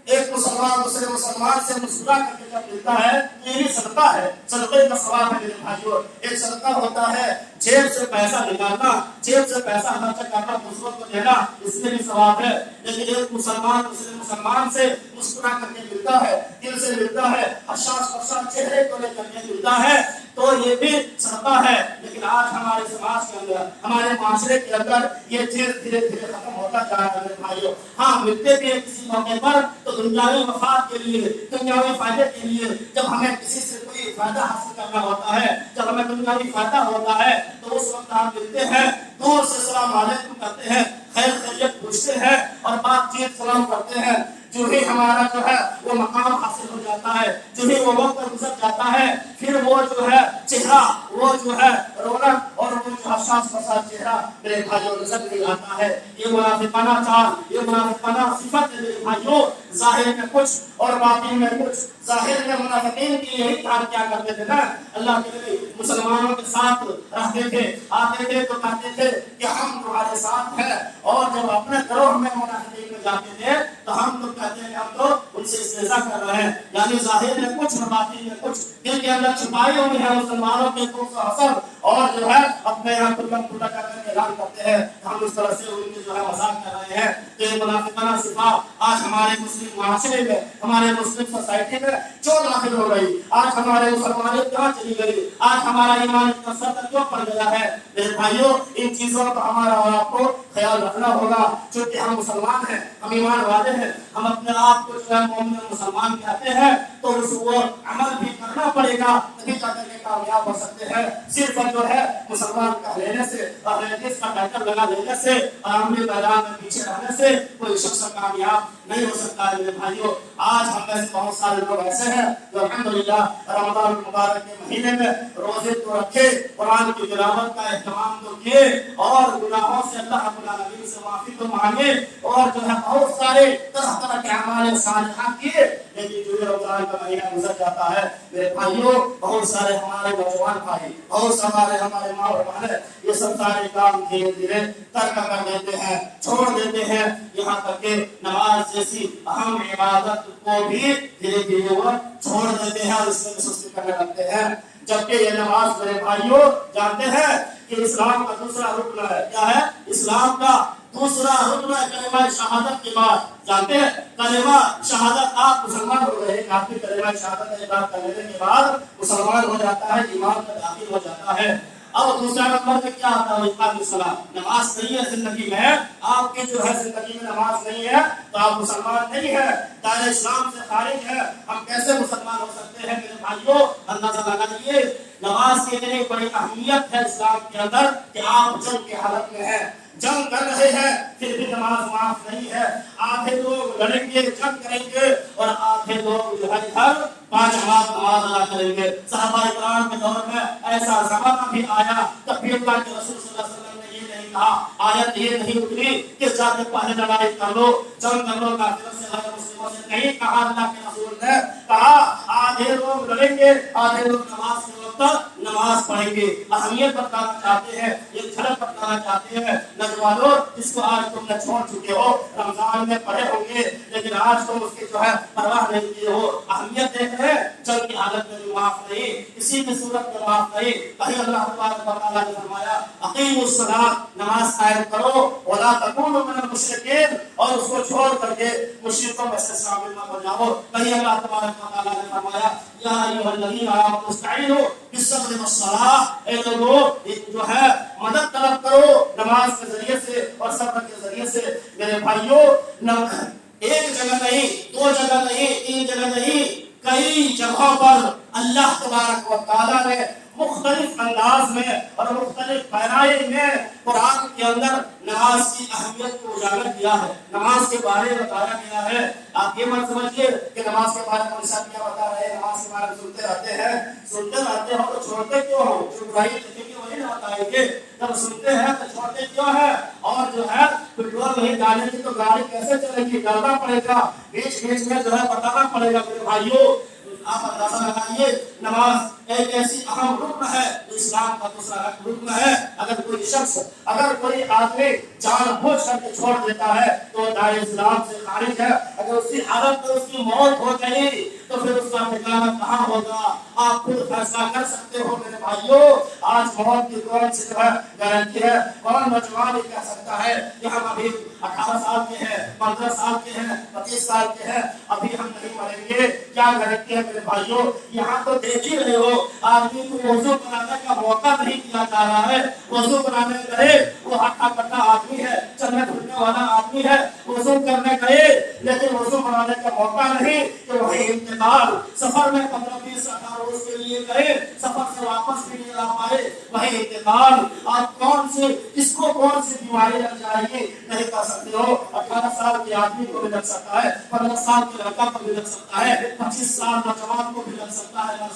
ایک مسلمان دوسرے مسلمان سے مسکرا کر کے جب ملتا ہے تو یہ بھی صدقہ ہے، صدقے کا ثواب ہے۔ میرے بھائیوں، ایک صدقہ ہوتا ہے جیب سے پیسہ نکالنا، جیب سے پیسہ خرچ کرنا، دوسروں کو دینا، اس میں بھی ثواب ہے۔ لیکن ایک مسلمان دوسرے مسلمان سے مسکرا کر کے ملتا ہے، دل سے ملتا ہے، حساس چہرے کو لے کر کے ملتا ہے، تو یہ بھی صدقہ ہے۔ لیکن آج ہمارے سماج کے اندر، ہمارے معاشرے کے اندر یہ چیز دھیرے دھیرے ختم ہوتا جا رہا ہے میرے بھائیوں۔ ہاں ملتے بھی ہیں کسی موقع پر تو دنیاوی مفاد کے لیے، دنیاوی فائدے کے لیے، جب ہمیں کسی سے کوئی فائدہ حاصل کرنا ہوتا ہے، جب ہمیں دنیاوی فائدہ ہوتا ہے تو اس وقت آپ ملتے ہیں، دور سے السلام علیکم کرتے ہیں، خیر خیریت پوچھتے ہیں اور بات چیت سلام کرتے ہیں۔ جو ہی ہمارا جو ہے وہ مقام حاصل ہو جاتا ہے، جو ہی وہ وقت گزر جاتا ہے، پھر وہ جو ہے چہرہ، وہ جو ہے رونق اور وہ جو حساس چہرہ میرے بھائیوں نظر نہیں آتا ہے۔ یہ منافقانہ چال، یہ منافقانہ صفت ہے میرے بھائیوں، ظاہر میں کچھ اور باطن میں کچھ۔ ظاہر میں منافقین کی یہی کام کیا کرتے تھے نا، اللہ کے نبی مسلمانوں کے ساتھ رہتے تھے، آتے تھے تو کہتے تھے کہ ہم تمہارے ساتھ ہیں، اور جب اپنے گروہ میں منافقین میں جاتے تھے تو ہم تو کہتے ہیں کہ ہم تو ان سے استہزاء کر رہے ہیں۔ یعنی ظاہر میں کچھ اور باطن میں کچھ، دل کے اندر چھپائی ہوئی ہے مسلمانوں کے خوف و حسد، اور جو ہے اپنے یہاں کھلا کر کے اعلان کرتے ہیں کہ ہم اس طرح سے ان کی جو ہے مذاق کر رہے ہیں۔ تو یہ منافقانہ صفات آج ہمارے مسلم معاشرے میں، ہمارے مسلم سوسائٹی میں کیوں داخل ہو گئی؟ آج ہمارے مسلمانیت کہاں چلی گئی؟ آج ہمارا ایمان اتنا سطح کیوں پڑ گیا ہے؟ میرے بھائیوں، ان چیزوں کا ہمارا اور آپ کو خیال رکھنا ہوگا، چونکہ ہم مسلمان ہیں، ہم ایمان والے ہیں، ہم اپنے آپ کو جو ہے مومن مسلمان کہتے ہیں، تو اس کو عمل بھی کرنا پڑے گا، تبھی جا کر کے کامیاب ہو سکتے ہیں۔ صرف جو ہے مسلمان کہہ لینے سے، اہل حدیث کا ٹائٹل لگا لینے سے اور عملی میدان میں پیچھے رہنے سے کوئی شخص کامیاب نہیں ہو سکتا ہے۔ میرے بھائیوں، آج ہم میں سے بہت سارے لوگ ایسے ہیں جو الحمدللہ رمضان المبارک کے مہینے میں روزے تو رکھے، قرآن کی تلاوت کا اہتمام تو کیے، اور گناہوں سے اللہ رب العالمین سے معافی تو مانگے، اور جو ہے بہت سارے طرح طرح کے اعمال صالحہ کیے، لیکن جو رمضان کا مہینہ گزر جاتا ہے میرے بھائیوں، بہت سارے ہمارے نوجوان بھائی، بہت سارے ہمارے ماں اور بہنیں یہ سب سارے کام دھیرے دھیرے ترک کر دیتے ہیں، چھوڑ دیتے ہیں، یہاں تک کہ نماز جیسی اہم عبادت کو بھی دھیرے دھیرے وہ چھوڑ دیتے ہیں اور اس میں سستی کرنے لگتے ہیں۔ جبکہ یہ نماز میرے بھائیوں جانتے ہیں کہ اسلام کا دوسرا رکن ہے۔ کیا ہے؟ اسلام کا دوسرا رکن ہے کلمہ شہادت کے بعد۔ جانتے ہیں کلمہ شہادت، آپ مسلمان ہو گئے، آپ کی کلمہ شہادت ادا کرنے کے بعد مسلمان ہو جاتا ہے، ایمان میں داخل ہو جاتا ہے۔ اب دوسرا نمبر پہ کیا آتا ہے؟ اقامۃ الصلاۃ۔ نماز نہیں ہے زندگی میں، آپ کی جو ہے زندگی میں نماز نہیں ہے تو آپ مسلمان نہیں ہے، دائرہ اسلام سے خارج ہے۔ ہم کیسے مسلمان ہو سکتے ہیں؟ میرے بھائیوں اندازہ لگائیے، نماز کی اتنی بڑی اہمیت ہے اسلام کے اندر کہ آپ جنگ کی حالت میں ہیں، جنگ کر رہے ہیں، پھر بھی نماز معاف نہیں ہے۔ آدھے لوگ لڑیں گے، جنگ کریں گے، اور آدھے لوگ جو ہے ادھر 5 وقت نماز ادا کریں گے۔ صحابہ کرام کے دور میں ایسا زمانہ بھی آیا، تب بھی اللہ کے رسول صلی اللہ علیہ وسلم نے یہ نہیں کہا، آیت یہ نہیں اتری کہ جا کے پہلے لڑائی کر لو، جنگ کر لو کافروں سے، غیر مسلموں سے، نہیں کہا۔ اللہ کے رسول نے کہا آدھے لوگ لڑیں گے، آدھے لوگ نماز کے وقت نماز پڑھیں گے۔ اہمیت بتانا چاہتے ہیں، یہ جھلک بتانا چاہتے ہیں نوجوانوں، جس کو آج تم نے چھوڑ چکے ہو، رمضان میں پڑھے ہوں گے لیکن آج تم اس کی جو ہے پرواہ نہیں کیے ہو۔ اہمیت دیکھ رہے، جنگ کی حالت میں بھی معاف نہیں، کسی بھی صورت میں معاف نہیں۔ کہیں اللہ تبارک و تعالیٰ نے فرمایا اقیموا الصلاۃ، نماز قائم کرو، ولا تکونوا من المشرکین، اور اس کو چھوڑ کر کے مشرکوں میں سے شامل نہ ہو جاؤ۔ کہیں اللہ تبارک و تعالیٰ نے فرمایا یا ایھا الذین آمنوا استعینوا بالصبر والصلاۃ، اے لوگوں جو ہے مدد طلب کرو نماز صبر کے ذریعے سے میرے بھائیوں ایک جگہ نہیں، دو جگہ نہیں، تین جگہ نہیں، کئی جگہوں پر اللہ تبارک و تعالیٰ نے مختلف انداز میں اور مختلف پیرائی میں قرآن کے اندر نماز کی اہمیت کو اجاگر کیا ہے، نماز کے بارے میں بتایا گیا ہے۔ آپ یہ مت سمجھیے کہ نماز کے بارے میں صاحب کیا بتا رہے ہیں، نماز کے بارے میں سنتے رہتے ہو تو چھوڑتے کیوں ہو؟ جو برائی دیکھیں گے وہی نہ بتائیں گے، جب سنتے ہیں تو چھوڑتے کیوں ہے؟ اور جو ہے پیٹرول نہیں ڈالیں گے تو گاڑی کیسے چلے گی؟ ڈالنا پڑے گا، بیچ بیچ میں جو ہے بتانا پڑے گا۔ میرے بھائیوں آپ اندازہ لگائیے، نماز ایک ایسی اہم رکن ہے جو اسلام کا دوسرا رکن ہے۔ اگر کوئی شخص، اگر کوئی آدمی جان بوجھ کر کے چھوڑ دیتا ہے تو دائرہ اسلام سے خارج ہے۔ اگر اس کی حالت میں اس کی موت ہو گئی تو پھر اس کا ٹھکانہ کہاں ہوگا؟ آپ خود فیصلہ کر سکتے ہو میرے بھائیوں۔ آج موت کی کون سی جو ہے گارنٹی ہے؟ کون نوجوان یہ کہہ سکتا ہے کہ ہم ابھی 18 سال کے ہیں، 15 سال کے ہیں، 25 سال کے ہیں، ابھی ہم نہیں مریں گے؟ کیا گارنٹی ہے میرے بھائیوں؟ یہاں تو دیکھ ہی رہے ہو، آدمی کو وضو بنانے کا موقع نہیں دیا جا رہا ہے۔ وضو بنانے گئے، وہ ہٹا کٹا آدمی ہے، چلنے پھرنے والا آدمی ہے، وضو کرنے گئے لیکن وضو بنانے کا موقع نہیں کہ وہی انتقال۔ سفر میں 15-20 روز کے لیے گئے، سفر سے واپس بھی نہیں آ پائے، وہی انتقال۔ آپ کون سی، اس کو کون سی بیماری لگ جائے گی نہیں کہہ سکتے ہو۔ 18 سال کے آدمی کو بھی لگ سکتا ہے، 15 سال کے لڑکا کو بھی لگ سکتا ہے، 25 سال نوجوان کو بھی لگ سکتا ہے، مر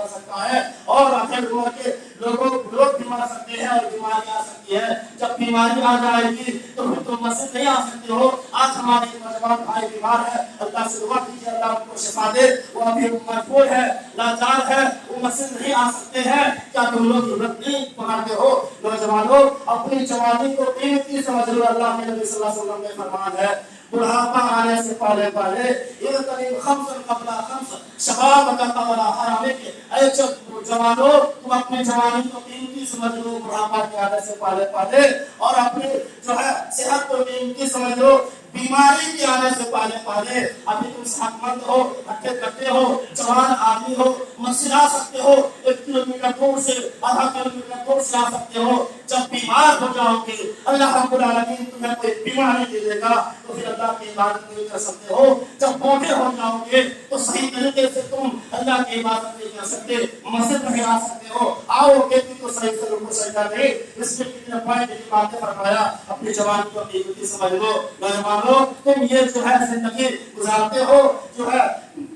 سکتا ہے، اور آخر عمر کے لوگ بھی مر سکتے ہیں اور بیماری آ سکتی ہے۔ جب بیماری آ جائے گی تو پھر تم مسجد نہیں آ سکتے ہو۔ آج ہمارے نوجوان بھائی بیمار ہے، اللہ سے دعا کیجیے اللہ ان کو شفا دے، وہ ابھی مجبور ہے، لاچار ہے، وہ مسجد نہیں آ سکتے ہیں۔ کیا تم لوگ ہمت نہیں پکڑتے ہو؟ نوجوانوں اپنی جوانی کو قیمتی سمجھ لو۔ اللہ کے نبی صلی اللہ علیہ وسلم نے فرمان ہے بڑھاپا آنے سے پہلے خمس قبل خمس شباب کا قبل حرام کے، اے جوانوں تم اپنی جوانی کو قیمتی سمجھ لو بڑھاپا کے آنے سے پہلے، اور اپنی جو ہے صحت کو قیمتی سمجھ لو بیماری کے آنے سے پہلے۔ ابھی تم صحت مند ہو، ہٹے کٹے ہو، جوان آدمی ہو، مسجد آ سکتے ہو، 1 کلومیٹر دور سے، آدھا کلومیٹر دور سے آ سکتے ہو۔ جب بیمار ہو جاؤ گے، اللہ رب العالمین تمہیں کوئی بیماری دے دے گا تو پھر اللہ کی عبادت نہیں کر سکتے ہو۔ جب بوڑھے ہو جاؤ گے تو صحیح طریقے سے تم اللہ کی عبادت نہیں کر سکتے، مسجد نہیں آ سکتے ہو، آؤ گے بھی تو صحیح سے رکو سجدہ نہیں۔ اس میں کتنے فائدے کی باتیں فرمایا، اپنی جوانی کو قیمتی سمجھ لو۔ نوجوانوں تم یہ جو ہے زندگی گزارتے ہو، جو ہے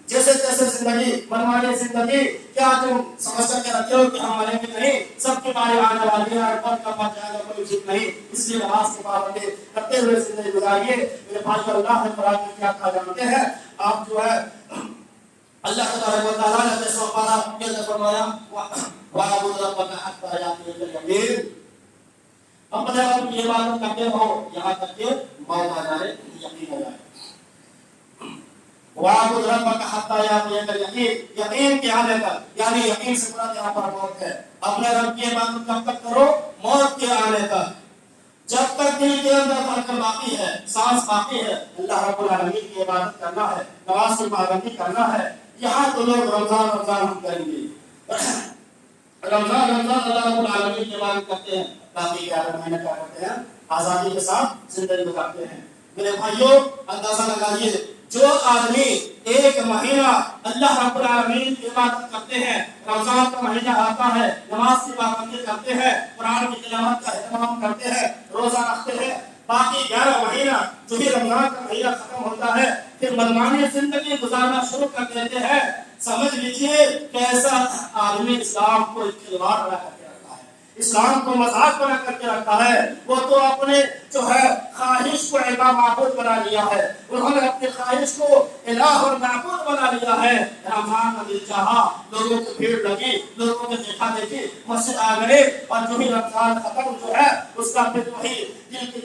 جیسے تیسے زندگی، منمانی زندگی، کیا تم سمجھ کر کے رکھتے ہو کہ ہم مریں گے نہیں؟ سب کے بارے آنے والی ہے، اور کا مر جائے گا کوئی ٹھیک نہیں۔ اس لیے نماز کی پابندی کرتے ہوئے زندگی گزاریے۔ میرے بھائی اللہ نے قرآن میں کیا کہا جانتے ہیں؟ آپ جو ہے اللہ تبارک و تعالیٰ نے اپنے سوپارا یہ فرمایا وَاعْبُدْ رَبَّكَ حَتَّىٰ يَأْتِيَكَ الْيَقِينُ، اپنے رب کی عبادت کرتے ہو یہاں تک کہ موت آ جائے، یقین آ جائے۔ وَاعْبُدْ رَبَّكَ حَتَّىٰ يَأْتِيَكَ الْيَقِينُ، یقین کے آنے تک، یعنی یقین سے مراد یہاں پر موت ہے۔ اپنے رب کی عبادت کب تک کرو؟ موت کے آنے تک۔ جب تک دل کے اندر دھڑکن باقی ہے، سانس باقی ہے، اللہ رب العالمین کی عبادت کرنا ہے، نماز کی پابندی کرنا ہے۔ یہاں تو لوگ رمضان ہم کریں گے، رمضان اللہ رب العالمین کی عبادت کرتے ہیں، باقی 11 مہینے کیا کرتے ہیں؟ آزادی کے ساتھ زندگی گزارتے ہیں۔ میرے بھائیوں اندازہ لگائیے، جو آدمی 1 مہینہ اللہ رب العالمین کی عبادت کرتے ہیں، رمضان کا مہینہ آتا ہے، نماز کی پابندی کرتے ہیں، قرآن کی تلاوت کا اہتمام کرتے ہیں، روزہ رکھتے ہیں، باقی 11 مہینہ جو ہی رمضان کا مہینہ ختم ہوتا ہے پھر منمانی زندگی گزارنا شروع کر دیتے ہیں۔ سمجھ لیجیے کیسا آدمی اسلام کو کھلواڑ بنا کر کے رکھا ہے، اسلام کو مذاق بنا کر کے رکھا ہے۔ وہ تو اپنے جو ہے خواہش کو الہ معبود بنا لیا ہے، انہوں نے اپنی خواہش کو الہ اور معبود بنا لیا ہے۔ رمضان کا دل چاہا، لوگوں کی بھیڑ لگی، لوگوں کو دیکھا دیکھی، مسجد آ گئے، اور جو ہی رمضان ختم جو ہے اس کا پھر وہی دل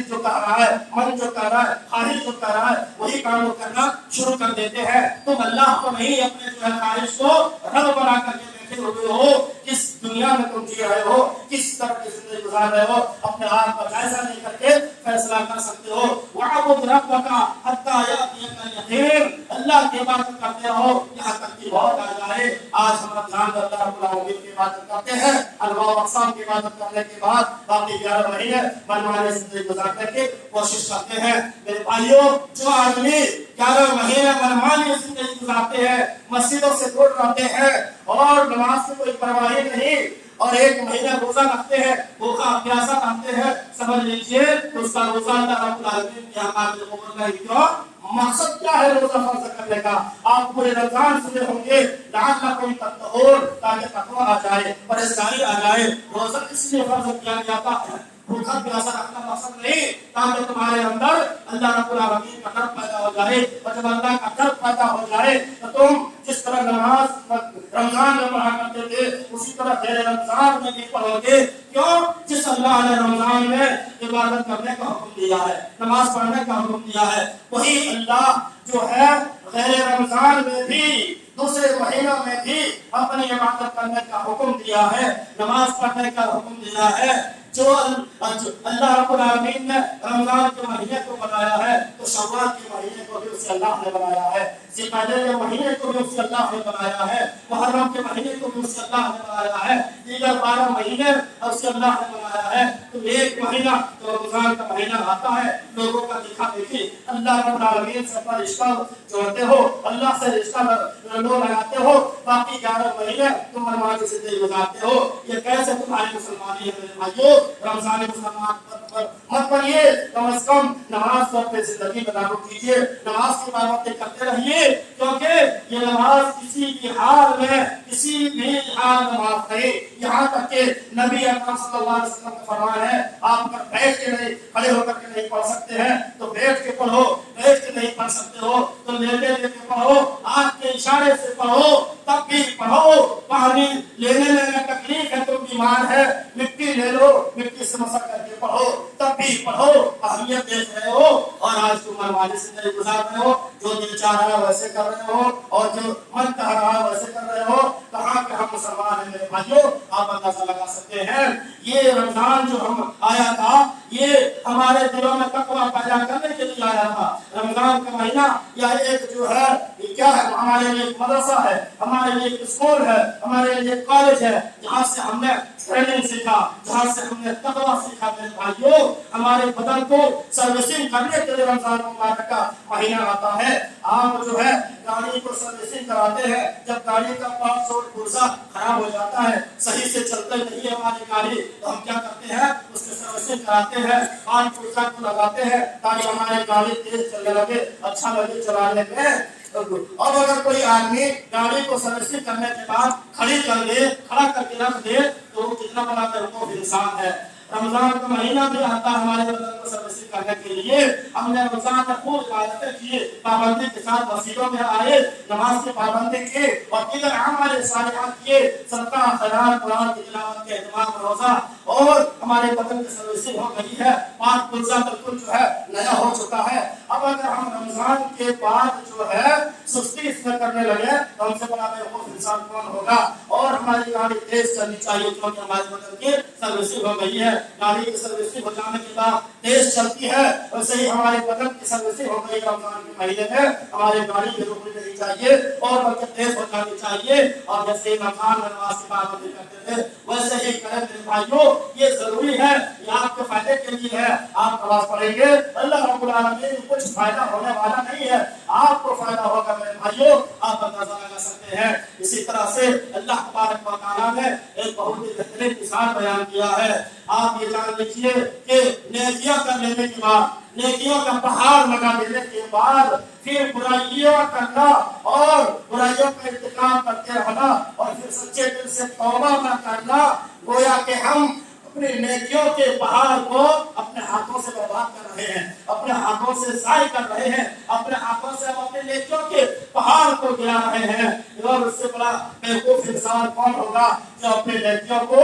جو کہہ رہا ہے، من جو کہہ رہا ہے، خواہش جو کہہ رہا ہے، وہی کام وہ کرنا شروع کر دیتے ہیں۔ تم اللہ کو نہیں اپنے جو ہے خواہش کو رب بنا کر کے بیٹھے ہوئے ہو۔ کس دنیا میں تم جی رہے ہو، کس طرح کی زندگی گزار رہے ہو، اپنے آپ کا جائزہ لے کر کے فیصلہ کر سکتے ہو۔ وَاعْبُدْ رَبَّكَ حَتَّىٰ يَأْتِيَكَ الْيَقِينُ، اللہ اللہ کی عبادت کرتے رہو یہاں تک کہ موت آ جائے۔ آج ہم رمضان میں اللہ رب العالمین کی عبادت کرتے ہیں، انواع و اقسام کی عبادت کرنے کے بعد باقی 11 مہینے منمانی زندگی گزارنے کی کوشش کرتے ہیں۔ میرے بھائیوں، جو آدمی 11 مہینے منمانی زندگی گزارتے ہیں، مسجدوں سے دور رہتے ہیں اور نماز کی کوئی پرواہ نہیں اور 1 مہینہ روزہ رکھتے ہیں، بھوکا پیاسا رہتے ہیں، سمجھ لیجیے اس کا روزہ اللہ رب العالمین کے قابل قبول نہیں۔ کیوں؟ مقصد کیا ہے روزہ فرض کرنے کا؟ آپ پورے رمضان سنے ہوں گے لعلکم تتقون، تاکہ تقویٰ آ جائے، پرہیزگاری آ جائے۔ روزہ اس لیے فرض کیا جاتا ہے، بھوکا پیاسا رکھنا مقصد نہیں، تاکہ تمہارے اندر اللہ رب العالمین کا ڈر پیدا ہو جائے، اور جب اللہ کا ڈر پیدا ہو جائے تو تم جس طرح نماز رمضان میں پڑھا کرتے تھے اسی طرح غیر رمضان میں بھی پڑھو گے۔ کیوں؟ جس اللہ نے رمضان میں عبادت کرنے کا حکم دیا ہے، نماز پڑھنے کا حکم دیا ہے، وہی اللہ جو ہے غیر رمضان میں بھی دوسرے مہینوں میں بھی اپنی عبادت کرنے کا حکم دیا ہے، نماز پڑھنے کا حکم دیا ہے۔ جو اللہ رب العالمین نے رمضان کے مہینے کو بنایا ہے تو شوال کے مہینے کو بھی اسے اللہ نے بنایا ہے، ذوالقعدہ کے مہینے کو بھی اسے اللہ نے بنایا ہے، محرم کے مہینے کو بھی اسے اللہ نے بنایا ہے، دیگر 12 مہینے اسے اللہ نے بنایا ہے۔ تو 1 مہینہ تو رمضان کا مہینہ آتا ہے، لوگوں کا دکھا دیکھی اللہ رب العالمین سے اپنا رشتہ جوڑتے ہو، اللہ سے رشتہ لگاتے ہو، باقی 11 مہینے تم منمانی زندگی گزارتے ہو۔ یہ کیسے تمہاری مسلمانی ہے میرے بھائیوں؟ رمضان مسلمان پر مت پڑھیے، کم از کم نماز کو اپنی زندگی میں لاگو کیجیے، نماز کی پابندی کرتے رہیے، کیونکہ یہ نماز کسی بھی حال میں معاف نہیں۔ یہاں تک کہ نبی اکرم صلی اللہ علیہ وسلم کا فرمان ہے، آپ اگر بیٹھ کے نہیں کھڑے ہو کر کے نہیں پڑھ سکتے ہیں تو بیٹھ کے پڑھو، بیٹھ کے نہیں پڑھ سکتے ہو تو لیٹے لیٹے پڑھو، آنکھ کے اشارے سے پڑھو، تب بھی پڑھو۔ پانی لینے میں تکلیف ہے تو بیمار ہے، مٹی لے لو، مٹی سے مسح کر کے پڑھو، تب بھی پڑھو۔ اہمیت دیکھ رہے ہو اور آج تم منمانی زندگی گزار رہے ہو، جو دل چاہ رہا ہے ویسے کر رہے ہو اور جو من کہہ رہا ہے ویسے کر رہے ہو۔ کہاں کہ ہم مسلمان ہیں میرے بھائیوں؟ آپ اندازہ لگا سکتے ہیں یہ رمضان جو ہم آیا تھا یہ ہمارے دلوں میں تقویٰ پیدا کرنے کے لیے آیا تھا۔ رمضان کا مہینہ یا ایک جو ہے یہ کیا ہے؟ ہمارے لیے ایک مدرسہ ہے، ہمارے لیے ایک اسکول ہے، ہمارے لیے ایک کالج ہے، جہاں سے ہم نے ٹریننگ سیکھا، جہاں سے ہم نے تقویٰ سیکھا۔ میرے بھائیوں، ہمارے بدن کو سروسنگ کرنے کے لیے رمضان مبارک کا مہینہ آتا ہے۔ آپ جو ہے گاڑی کو سروسنگ کراتے ہیں، جب گاڑی کا پارٹس اور پرزہ خراب ہو جاتا ہے، صحیح سے چلتے نہیں ہے ہماری گاڑی، تو ہم کیا کرتے ہیں؟ اس کی سروسنگ کراتے ہیں، پارٹ پرزہ کو لگاتے ہیں تاکہ ہماری گاڑی تیز چلنے لگے، اچھا لگے چلانے میں۔ اب اگر کوئی آدمی گاڑی کو سروسنگ کرنے کے بعد کھڑا کر کے رکھ دے تو وہ کتنا بڑا بیوقوف انسان ہے۔ رمضان کا مہینہ بھی آتا ہے ہمارے بدن کو سروسنگ کرنے کے لیے۔ ہم نے رمضان میں خوب عبادتیں کی، پابندی کے ساتھ مسجدوں میں آئے، نماز کی پابندی کی اور دیگر اعمال صالحات کیے، صدقہ خیرات، قرآن کی تلاوت کے اہتمام، روزہ، اور ہمارے بدن کی سروسنگ ہو گئی ہے، پاک پرزہ بالکل جو ہے نیا ہو چکا ہے۔ اب اگر ہم رمضان کے بعد جو ہے سستی اس میں کرنے لگے تو ہم سے بڑا بیوقوف انسان کون ہوگا؟ اور ہماری گاڑی تیز چلنی چاہیے کیونکہ ہمارے بدن کی سروسنگ ہو گئی ہے۔ گاڑی کی سروسنگ ہو جانے کے بعد تیز چلتی ہے، ویسے ہی ہمارے بدن کی سروسنگ ہو گئی رمضان کے مہینے میں، ہماری گاڑی بھی رکنی نہیں چاہیے اور بلکہ تیز ہو جانی چاہیے۔ اور جیسے رمضان میں نماز کی پابندی کرتے تھے ویسے ہی کریں میرے بھائیوں۔ یہ ضروری ہے، یہ آپ کے فائدے کے لیے ہے۔ آپ نماز پڑھیں گے اللہ رب العالمین کچھ فائدہ ہونے والا نہیں ہے، آپ کو فائدہ ہوگا میرے بھائیوں، آپ اندازہ لگا سکتے ہیں۔ اسی طرح سے اللہ تبارک و تعالیٰ نے ایک بہت ہی بہترین مثال بیان کیا ہے۔ آپ یہ جان لیجیے کہ نیکیاں کر لینے کے بعد، نیکیوں کا پہاڑ لگا دینے کے بعد پھر برائیاں کرنا اور برائیوں کا ارتکاب کرتے رہنا اور پھر سچے دل سے توبہ نہ کرنا، گویا کہ ہم اپنے نیکیوں کے پہاڑ کو اپنے ہاتھوں سے برباد کر رہے ہیں، اپنے ہاتھوں سے ضائع کر رہے ہیں، اپنے ہاتھوں سے ہم اپنے نیکیوں کے پہاڑ کو گرا رہے ہیں۔ اور اس سے بڑا بیوقوف انسان کون ہوگا جو اپنے نیکیوں کو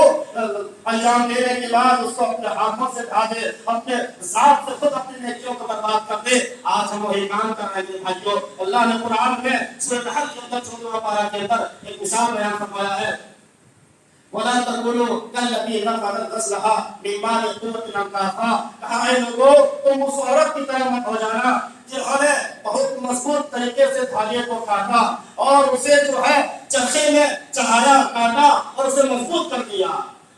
انجام دینے کے بعد اس کو اپنے ہاتھوں سے ڈھا دے، اپنے ذات سے خود اپنی نیکیوں کو برباد کر دے۔ آج ہم وہی کام کر رہے ہیں بھائیوں۔ اللہ نے قرآن میں سورۃ النحل کے اندر 14واں پارہ کے اندر ایک مثال بیان فرمایا ہے، وَلَا تَقُولُوا كَالَّتِي نَقَضَتْ غَزْلَهَا مِن بَعْدِ قُوَّةٍ أَنْكَاثًا۔ کہا اے لوگوں تم اس عورت کی طرح مت ہو جانا جنہوں نے بہت مضبوط طریقے سے دھاگے کو کاٹا اور اسے جو ہے چرخے میں چڑھایا، کاٹا اور اسے مضبوط کر دیا،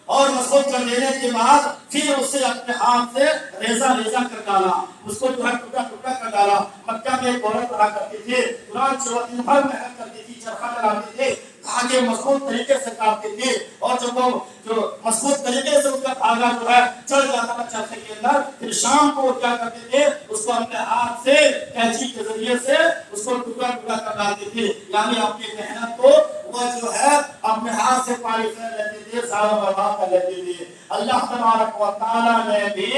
اور مضبوط کر دینے کے بعد پھر اسے اپنے ہاتھ سے ریزہ ریزہ کر ڈالا، اس کو جو ہے ٹکڑا ٹکڑا کر ڈالا۔ مکہ میں ایک عورت رہا کرتی تھی، قرآن دن بھر محنت کرتی تھی، چرخا چلاتی تھی، دھاگے مضبوط طریقے سے کاٹتی تھی، اور جب وہ جو مضبوط طریقے سے اس کا دھاگا جو ہے چڑھ جاتا تھا چرخے کے اندر، پھر شام کو وہ کیا کرتے تھے، اس کو اپنے ہاتھ سے کینچی کے ذریعے سے اس کو ٹکڑا ٹکڑا کر ڈالتی تھی، یعنی اپنی محنت کو وہ جو ہے اپنے ہاتھ سے پانی پھیر لیتے تھے، ضائع برباد کر لیتے تھے۔ اللہ تبارک و تعالیٰ نے بھی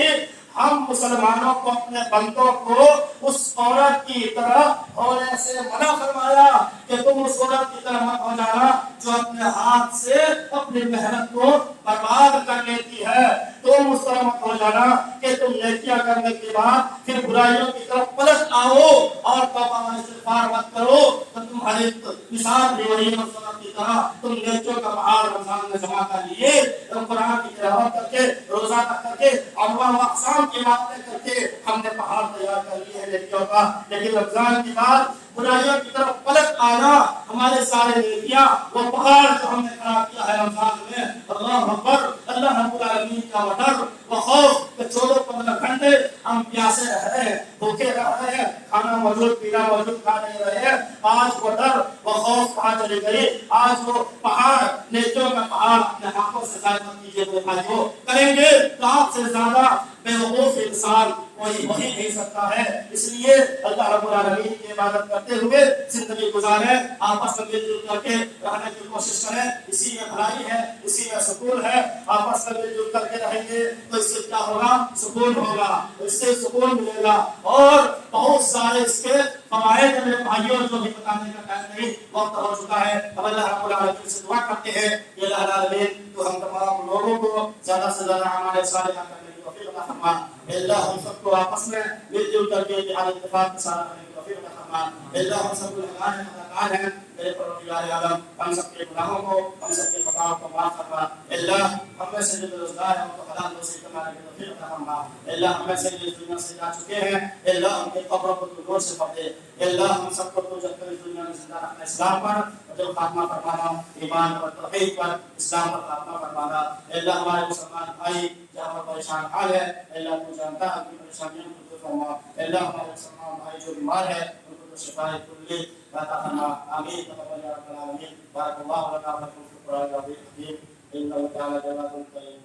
ہم مسلمانوں کو، اپنے بندوں کو اس عورت کی طرح ہونے سے منع فرمایا کہ تم اس عورت کی طرح مت ہو جانا جو اپنے ہاتھ سے اپنی محنت کو برباد کر لیتی ہے۔ تم اس طرح مت ہو جانا کہ تم نیکیاں کرنے کے بعد پھر برائیوں کی طرف پلٹ آؤ اور توبہ و استغفار مت کرو، تو تمہاری مثال بھی وہی مسلمان کی طرح تم نیکیوں کا پہاڑ رمضان میں جمع کر لیے، تم قرآن کی تلاوت کر کے، روزہ رکھ کر کے، انواع و اقسام کی باتیں کر کے ہم نے پہاڑ تیار کر لیے ہیں نیکیوں کا، لیکن رمضان کی بعد برائیوں کی طرف پلٹ آنا، ہمارے سارے نیکیاں وہ پہاڑ جو ہم نے کھڑا کیا ہے رمضان میں، اللہ اکبر، اللہ رب العالمین کا وڈر و خوف کہ 14-15 گھنٹے ہم پیاسے رہ رہے ہیں، بھوکے رہ رہے ہیں، کھانا موجود، پینا موجود، کھا نہیں رہے ہیں، آج وہ ڈر وہ خوف کہاں چلی گئی؟ آج وہ پہاڑ، نیکیوں کا پہاڑ اپنے ہاتھوں سے ضائع مت کیجیے میرے بھائیوں، کریں گے تو آپ سے زیادہ بے وقوف انسان کوئی ہو ہی نہیں سکتا ہے۔ اس لیے اللہ رب العالمین کی عبادت کرتے ہوئے زندگی گزاریں، آپس میں مل جل کر کے رہنے کی کوشش کریں، اسی میں بھلائی ہے، اسی میں سکون ہے۔ آپس میں مل جل کر کے رہیں گے تو اس سے کیا ہوگا؟ سکون ہوگا، اس سے سکون ملے گا، اور بہت سارے اس کے فوائد میرے بھائیوں جو بھی بتانے کا ٹائم نہیں، وقت ہو چکا ہے۔ اب اللہ رب العالمین سے دعا کرتے ہیں کہ اللہ العالمین تو ہم تمام لوگوں کو زیادہ سے زیادہ ہمارے صالحہ کرنے کی توفیق عطا فرما۔ اللہ ہم سب کو آپس میں مل جل کر کے اتحاد اتفاق کے ساتھ رہنے کی توفیق عطا فرما۔ اللہ ہم سب کو خطاکار ہیں، میرے پروردگار عالم ہم سب کے گناہوں کو، ہم سب کے خطاؤں کو معاف فرما۔ اللہ ہم میں سے جو بے روزگار ہیں ان کو حلال روزی کمانے کی توفیق عطا فرما۔ اللہ ہم میں سے جو اس دنیا سے جا چکے ہیں، اللہ ان کے قبروں کو تو نور سے بھر دے۔ اللہ ہم سب کو تو جب تک اس دنیا میں زندہ رکھنا اسلام پر، جو خاتمہ فرمانا ایمان اور توحید پر، اسلام پر خاتمہ فرمانا۔ اللہ ہمارے مسلمان بھائی جہاں پر پریشان حال ہے، اللہ تو جانتا ہے ان کی پریشانیوں کو دور فرما۔ اللہ ہمارے مسلمان بھائی جو بیمار ہے ان کو تو شفائے کلی عطا فرما۔ آمین تقبل یا رب العالمین۔ بارک اللہ لنا و لکم فی القرآن العظیم، انہ تعالی جواد کریم۔